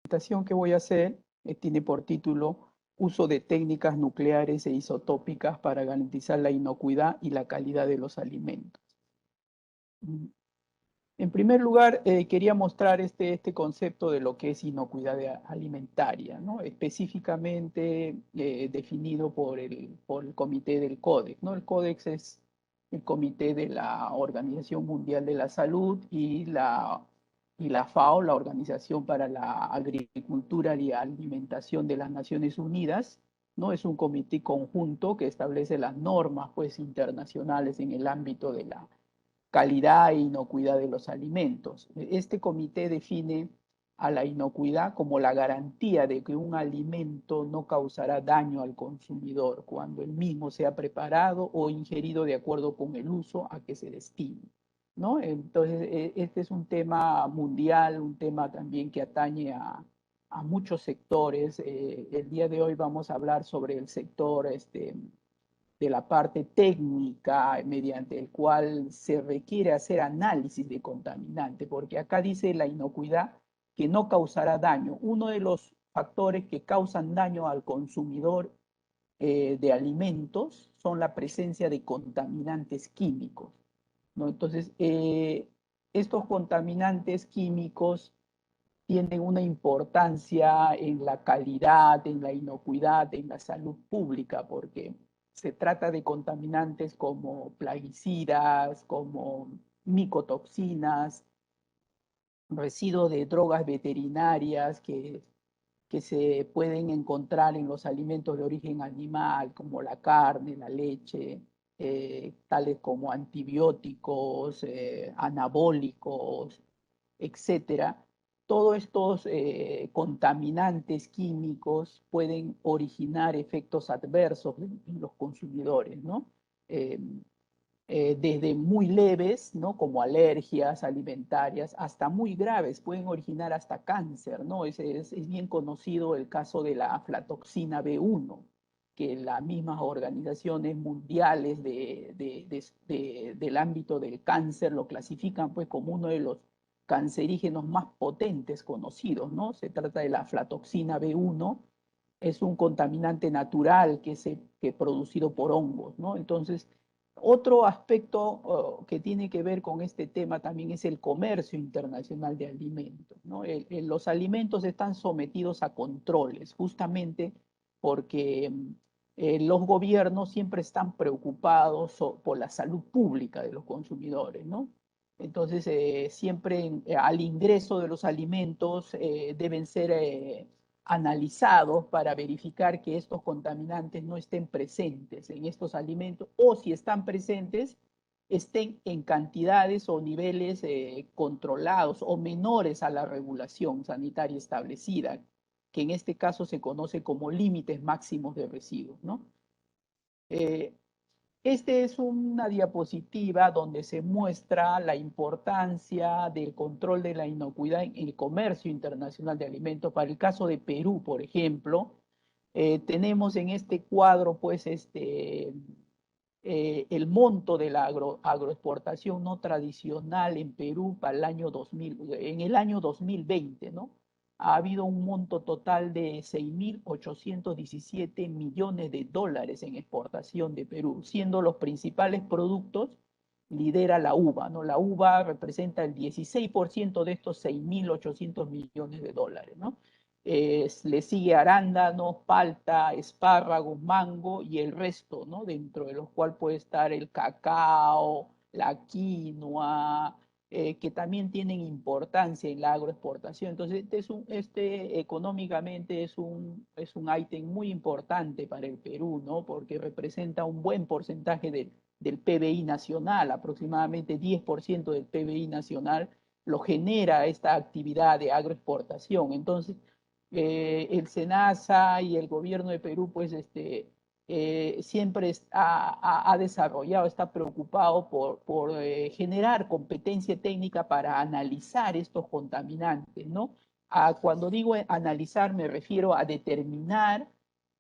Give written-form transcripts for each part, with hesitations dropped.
presentación que voy a hacer tiene por título Uso de técnicas nucleares e isotópicas para garantizar la inocuidad y la calidad de los alimentos. En primer lugar, quería mostrar este concepto de lo que es inocuidad alimentaria, ¿no? Específicamente definido por el Comité del Códex, ¿no? El Códex es el Comité de la Organización Mundial de la Salud y la FAO, la Organización para la Agricultura y Alimentación de las Naciones Unidas, ¿no? Es un comité conjunto que establece las normas, pues, internacionales en el ámbito de la calidad e inocuidad de los alimentos. Este comité define a la inocuidad como la garantía de que un alimento no causará daño al consumidor cuando el mismo sea preparado o ingerido de acuerdo con el uso a que se destine, ¿no? Entonces, este es un tema mundial, un tema también que atañe a muchos sectores. El día de hoy vamos a hablar sobre el sector de la parte técnica mediante el cual se requiere hacer análisis de contaminante, porque acá dice la inocuidad que no causará daño. Uno de los factores que causan daño al consumidor de alimentos son la presencia de contaminantes químicos, ¿no? Entonces, estos contaminantes químicos tienen una importancia en la calidad, en la inocuidad, en la salud pública, porque se trata de contaminantes como plaguicidas, como micotoxinas, residuos de drogas veterinarias que se pueden encontrar en los alimentos de origen animal, como la carne, la leche, tales como antibióticos, anabólicos, etcétera. Todos estos contaminantes químicos pueden originar efectos adversos en los consumidores, ¿no? Eh, Desde muy leves, ¿no? Como alergias alimentarias, hasta muy graves, pueden originar hasta cáncer, ¿no? Es bien conocido el caso de la aflatoxina B1, que las mismas organizaciones mundiales del ámbito del cáncer lo clasifican pues como uno de los cancerígenos más potentes conocidos, ¿no? Se trata de la aflatoxina B1, es un contaminante natural que es producido por hongos, ¿no? Entonces, otro aspecto que tiene que ver con este tema también es el comercio internacional de alimentos, ¿no? Los alimentos están sometidos a controles, justamente porque los gobiernos siempre están preocupados por la salud pública de los consumidores, ¿no? Entonces, siempre al ingreso de los alimentos deben ser analizados para verificar que estos contaminantes no estén presentes en estos alimentos o si están presentes, estén en cantidades o niveles controlados o menores a la regulación sanitaria establecida, que en este caso se conoce como límites máximos de residuos, ¿no? Este es una diapositiva donde se muestra la importancia del control de la inocuidad en el comercio internacional de alimentos. Para el caso de Perú, por ejemplo, tenemos en este cuadro, pues, el monto de la agroexportación no tradicional en Perú para el año 2000, en el año 2020, ¿no? Ha habido un monto total de 6.817 millones de dólares en exportación de Perú, siendo los principales productos, lidera la uva, ¿no? La uva representa el 16% de estos 6.800 millones de dólares, ¿no? Le sigue arándanos, palta, espárragos, mango y el resto, ¿no? Dentro de los cuales puede estar el cacao, la quinoa, que también tienen importancia en la agroexportación. Entonces, económicamente es un ítem muy importante para el Perú, ¿no? Porque representa un buen porcentaje del PBI nacional, aproximadamente 10% del PBI nacional lo genera esta actividad de agroexportación. Entonces, el SENASA y el gobierno de Perú, pues, siempre ha desarrollado, está preocupado por generar competencia técnica para analizar estos contaminantes, ¿no? Cuando digo analizar, me refiero a determinar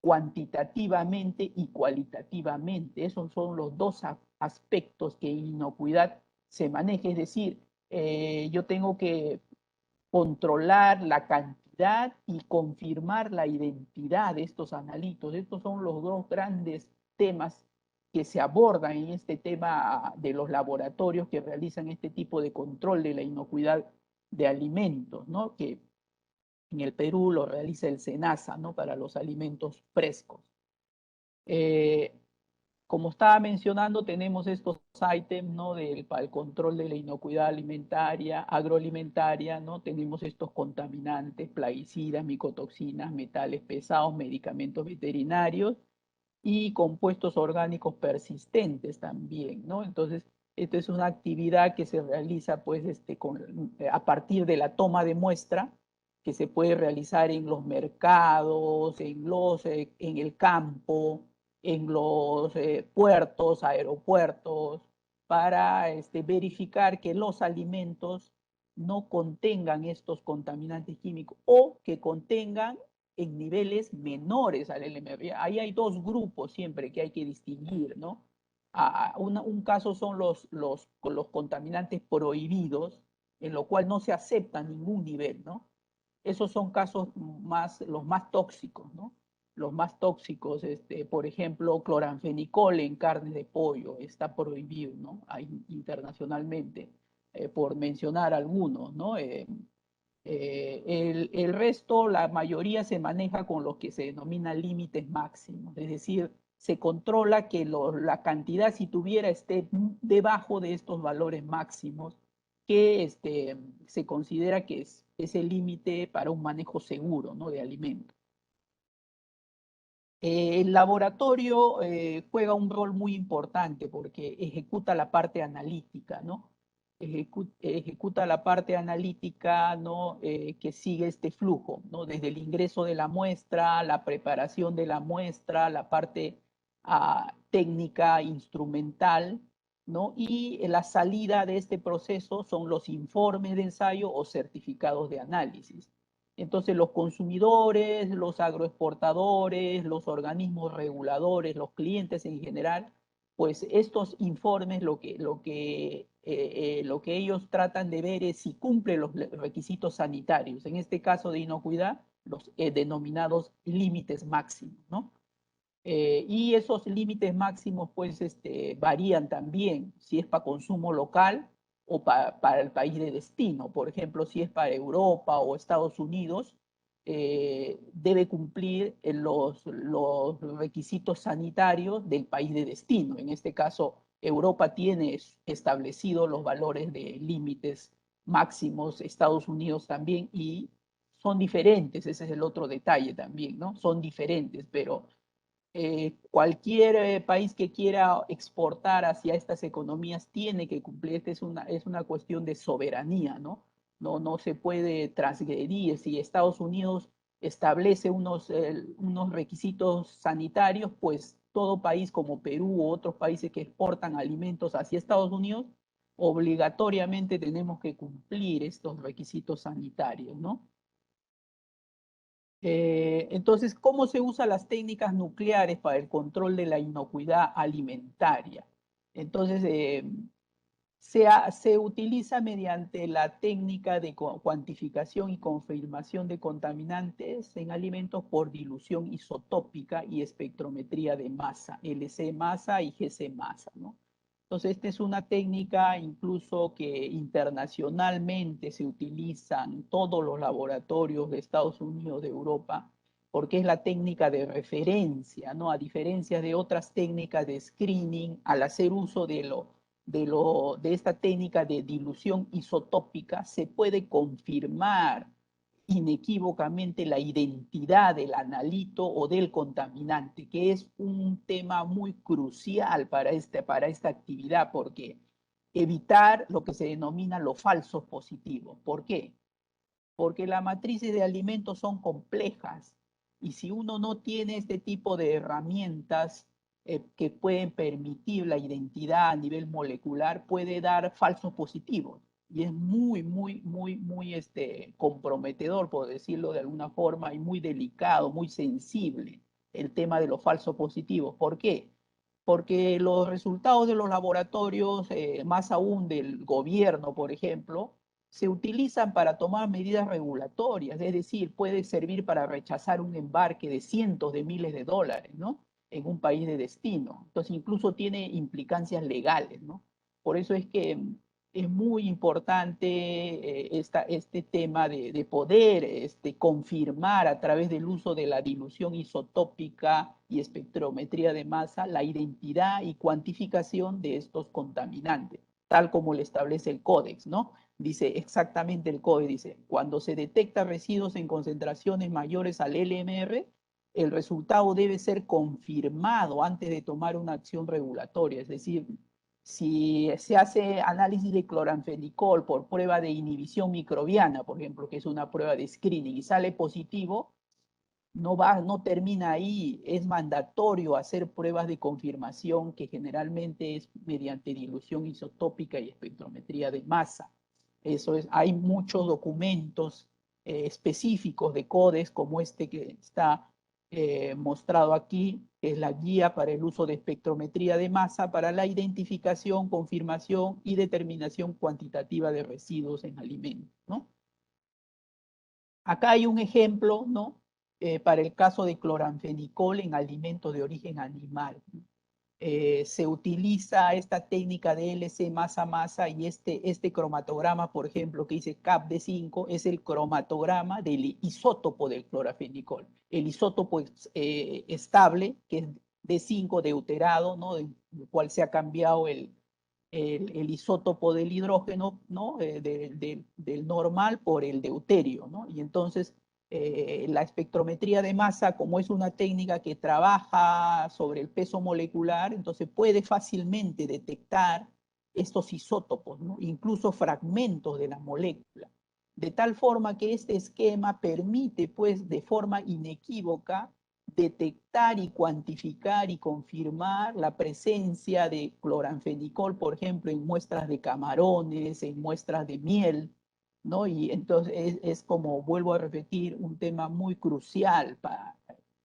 cuantitativamente y cualitativamente. Esos son los dos aspectos que en inocuidad se maneja, es decir, yo tengo que controlar la cantidad inocuidad y confirmar la identidad de estos analitos. Estos son los dos grandes temas que se abordan en este tema de los laboratorios que realizan este tipo de control de la inocuidad de alimentos, ¿no? Que en el Perú lo realiza el SENASA, ¿no? Para los alimentos frescos. Como estaba mencionando, tenemos estos ítems, ¿no? Para el control de la inocuidad alimentaria, agroalimentaria, ¿no? Tenemos estos contaminantes, plaguicidas, micotoxinas, metales pesados, medicamentos veterinarios y compuestos orgánicos persistentes también, ¿no? Entonces, esta es una actividad que se realiza, pues, a partir de la toma de muestra, que se puede realizar en los mercados, en el campo, en los puertos, aeropuertos, para verificar que los alimentos no contengan estos contaminantes químicos o que contengan en niveles menores al LMR. Ahí hay dos grupos siempre que hay que distinguir, ¿no? Un caso son los contaminantes prohibidos, en lo cual no se acepta ningún nivel, ¿no? Esos son casos los más tóxicos, ¿no? Los más tóxicos, por ejemplo, cloranfenicol en carne de pollo, está prohibido, ¿no? Internacionalmente, por mencionar algunos, ¿no? El resto, la mayoría se maneja con lo que se denomina límites máximos, es decir, se controla que la cantidad, si tuviera, esté debajo de estos valores máximos, que se considera que es el límite para un manejo seguro, ¿no? De alimentos. El laboratorio juega un rol muy importante porque ejecuta la parte analítica, ¿no? Ejecuta la parte analítica, ¿no? Que sigue este flujo, ¿no? Desde el ingreso de la muestra, la preparación de la muestra, la parte técnica, instrumental, ¿no? Y la salida de este proceso son los informes de ensayo o certificados de análisis. Entonces los consumidores, los agroexportadores, los organismos reguladores, los clientes en general, pues estos informes lo que ellos tratan de ver es si cumplen los requisitos sanitarios, en este caso de inocuidad, los denominados límites máximos, ¿no? Y esos límites máximos pues varían también, si es para consumo local o para el país de destino. Por ejemplo, si es para Europa o Estados Unidos, debe cumplir los requisitos sanitarios del país de destino. En este caso, Europa tiene establecido los valores de límites máximos, Estados Unidos también, y son diferentes, ese es el otro detalle también, ¿no? Son diferentes, pero cualquier país que quiera exportar hacia estas economías tiene que cumplir. Esta es una cuestión de soberanía, ¿no? No se puede transgredir. Si Estados Unidos establece unos requisitos sanitarios, pues todo país como Perú u otros países que exportan alimentos hacia Estados Unidos, obligatoriamente tenemos que cumplir estos requisitos sanitarios, ¿no? Entonces, ¿cómo se usan las técnicas nucleares para el control de la inocuidad alimentaria? Entonces, se utiliza mediante la técnica de cuantificación y confirmación de contaminantes en alimentos por dilución isotópica y espectrometría de masa, LC masa y GC masa, ¿no? Entonces, esta es una técnica incluso que internacionalmente se utiliza en todos los laboratorios de Estados Unidos, de Europa, porque es la técnica de referencia, ¿no? A diferencia de otras técnicas de screening, al hacer uso de esta técnica de dilución isotópica, se puede confirmar inequívocamente la identidad del analito o del contaminante, que es un tema muy crucial para esta actividad, porque evitar lo que se denomina los falsos positivos. ¿Por qué? Porque las matrices de alimentos son complejas y si uno no tiene este tipo de herramientas que pueden permitir la identidad a nivel molecular, puede dar falsos positivos. Y es muy comprometedor, por decirlo de alguna forma, y muy delicado, muy sensible el tema de los falsos positivos. ¿Por qué? Porque los resultados de los laboratorios, más aún del gobierno, por ejemplo, se utilizan para tomar medidas regulatorias, es decir, puede servir para rechazar un embarque de cientos de miles de dólares, ¿no? En un país de destino. Entonces, incluso tiene implicancias legales, ¿no? Por eso es que es muy importante este tema de poder confirmar a través del uso de la dilución isotópica y espectrometría de masa la identidad y cuantificación de estos contaminantes, tal como le establece el Códex, ¿no? Dice exactamente el código, dice, cuando se detecta residuos en concentraciones mayores al LMR, el resultado debe ser confirmado antes de tomar una acción regulatoria. Es decir, si se hace análisis de cloranfenicol por prueba de inhibición microbiana, por ejemplo, que es una prueba de screening, y sale positivo, no termina ahí, es mandatorio hacer pruebas de confirmación que generalmente es mediante dilución isotópica y espectrometría de masa. Eso es, hay muchos documentos específicos de CODES como este que está mostrado aquí, que es la guía para el uso de espectrometría de masa para la identificación, confirmación y determinación cuantitativa de residuos en alimentos, ¿no? Acá hay un ejemplo, ¿no? Para el caso de cloranfenicol en alimentos de origen animal. Se utiliza esta técnica de LC masa masa y este cromatograma, por ejemplo, que dice CAP-D5, es el cromatograma del isótopo del cloranfenicol. El isótopo estable, que es D5 deuterado, ¿no? Del cual se ha cambiado el isótopo del hidrógeno, ¿no? Del normal por el deuterio, ¿no? Y entonces la espectrometría de masa, como es una técnica que trabaja sobre el peso molecular, entonces puede fácilmente detectar estos isótopos, ¿no? Incluso fragmentos de la molécula. De tal forma que este esquema permite, pues, de forma inequívoca, detectar y cuantificar y confirmar la presencia de cloranfenicol, por ejemplo, en muestras de camarones, en muestras de miel, ¿no? Y entonces es como, vuelvo a repetir, un tema muy crucial,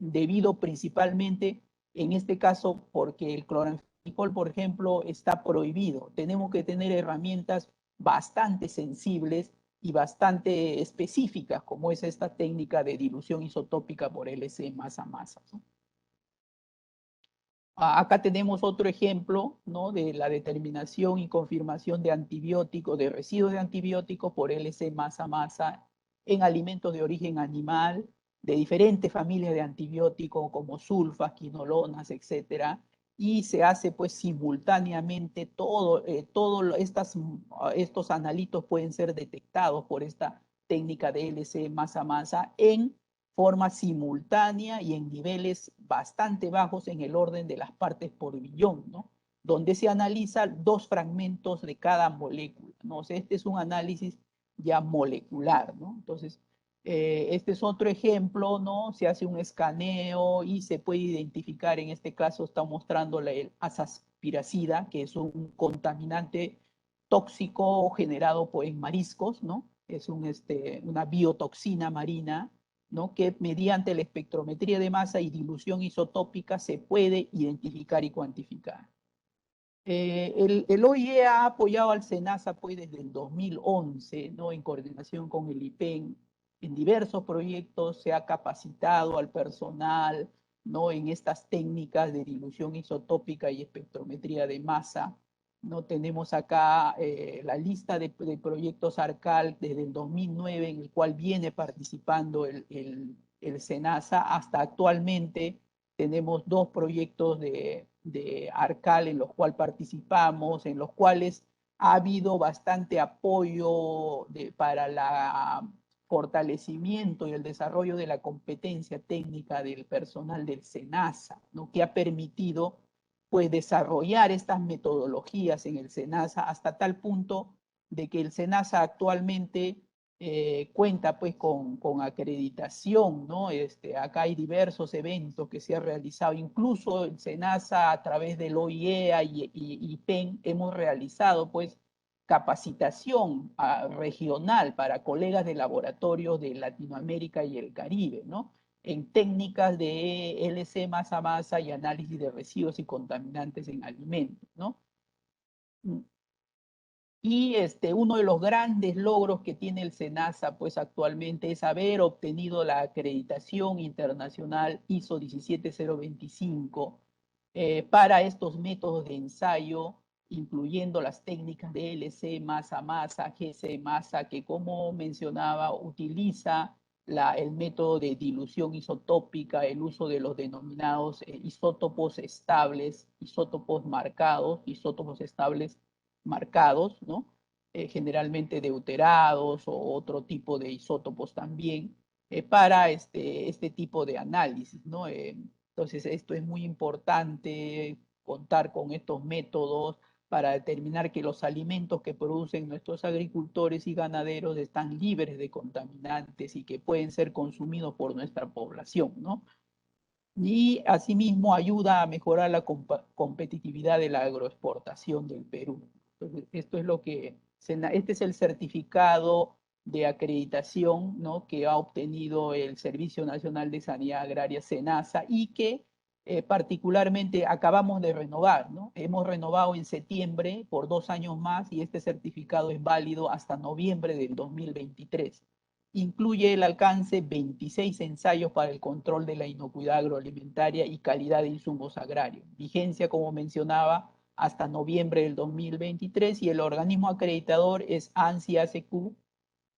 debido principalmente, en este caso, porque el cloranfenicol, por ejemplo, está prohibido. Tenemos que tener herramientas bastante sensibles y bastante específicas, como es esta técnica de dilución isotópica por LC masa a masa, ¿no? Acá tenemos otro ejemplo, ¿no? De la determinación y confirmación de antibióticos, de residuos de antibióticos por LC masa a masa en alimentos de origen animal, de diferentes familias de antibióticos como sulfas, quinolonas, etcétera, y se hace pues simultáneamente estos analitos pueden ser detectados por esta técnica de LC masa a masa en forma simultánea y en niveles bastante bajos en el orden de las partes por billón, ¿no? Donde se analizan dos fragmentos de cada molécula, ¿no? O sea, este es un análisis ya molecular, ¿no? Entonces, este es otro ejemplo, ¿no? Se hace un escaneo y se puede identificar, en este caso está mostrando el azaspiracida, que es un contaminante tóxico generado en mariscos, ¿no? Es una biotoxina marina, ¿no? Que mediante la espectrometría de masa y dilución isotópica se puede identificar y cuantificar. El OIE ha apoyado al SENASA pues, desde el 2011, ¿no? En coordinación con el IPEN, en diversos proyectos se ha capacitado al personal, ¿no? En estas técnicas de dilución isotópica y espectrometría de masa. ¿No? Tenemos acá la lista de proyectos ARCAL desde el 2009 en el cual viene participando el SENASA hasta actualmente. Tenemos dos proyectos de ARCAL en los cuales participamos, en los cuales ha habido bastante apoyo para el fortalecimiento y el desarrollo de la competencia técnica del personal del SENASA, ¿no? Que ha permitido pues desarrollar estas metodologías en el SENASA hasta tal punto de que el SENASA actualmente cuenta pues con acreditación, ¿no? Acá hay diversos eventos que se han realizado, incluso el SENASA a través del OIEA y PEN hemos realizado pues capacitación regional para colegas de laboratorios de Latinoamérica y el Caribe, ¿no? En técnicas de LC masa a masa y análisis de residuos y contaminantes en alimentos, ¿no? Y uno de los grandes logros que tiene el SENASA pues actualmente es haber obtenido la acreditación internacional ISO 17025 para estos métodos de ensayo, incluyendo las técnicas de LC, masa-masa, GC-masa, que como mencionaba utiliza el método de dilución isotópica, el uso de los denominados isótopos estables, isótopos marcados, isótopos estables marcados, ¿no? Generalmente deuterados o otro tipo de isótopos también, para este tipo de análisis, ¿no? Entonces, esto es muy importante, contar con estos métodos para determinar que los alimentos que producen nuestros agricultores y ganaderos están libres de contaminantes y que pueden ser consumidos por nuestra población, ¿no? Y asimismo ayuda a mejorar la competitividad de la agroexportación del Perú. Entonces, esto es lo que, este es el certificado de acreditación, ¿no?, que ha obtenido el Servicio Nacional de Sanidad Agraria, SENASA, y que particularmente acabamos de renovar, ¿no? Hemos renovado en septiembre por 2 años más y este certificado es válido hasta noviembre del 2023. Incluye el alcance 26 ensayos para el control de la inocuidad agroalimentaria y calidad de insumos agrarios. Vigencia, como mencionaba, hasta noviembre del 2023 y el organismo acreditador es ANSI-ACQ,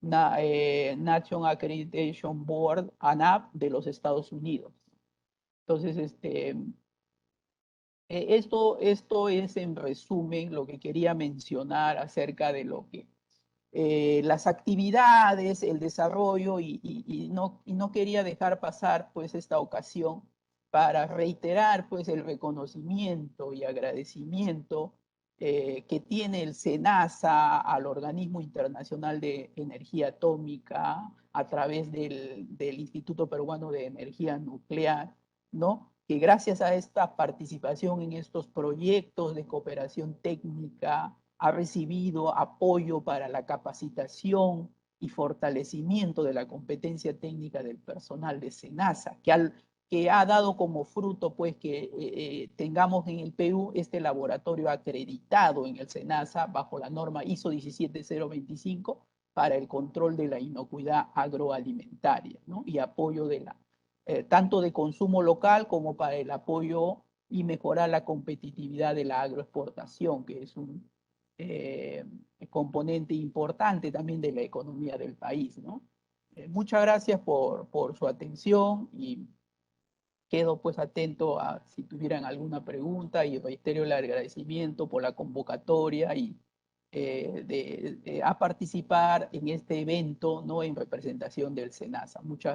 National Accreditation Board, ANAB, de los Estados Unidos. Entonces, esto es en resumen lo que quería mencionar acerca de lo que las actividades, el desarrollo y no quería dejar pasar pues esta ocasión para reiterar pues el reconocimiento y agradecimiento que tiene el SENASA al Organismo Internacional de Energía Atómica a través del Instituto Peruano de Energía Nuclear, ¿no? Que gracias a esta participación en estos proyectos de cooperación técnica ha recibido apoyo para la capacitación y fortalecimiento de la competencia técnica del personal de SENASA, que ha dado como fruto pues que tengamos en el Perú este laboratorio acreditado en el SENASA bajo la norma ISO 17025 para el control de la inocuidad agroalimentaria, ¿no? Y apoyo de tanto de consumo local como para el apoyo y mejorar la competitividad de la agroexportación, que es un componente importante también de la economía del país, ¿no? Muchas gracias por su atención y quedo pues atento a si tuvieran alguna pregunta y reitero el agradecimiento por la convocatoria y a participar en este evento, ¿no?, en representación del SENASA. Muchas gracias.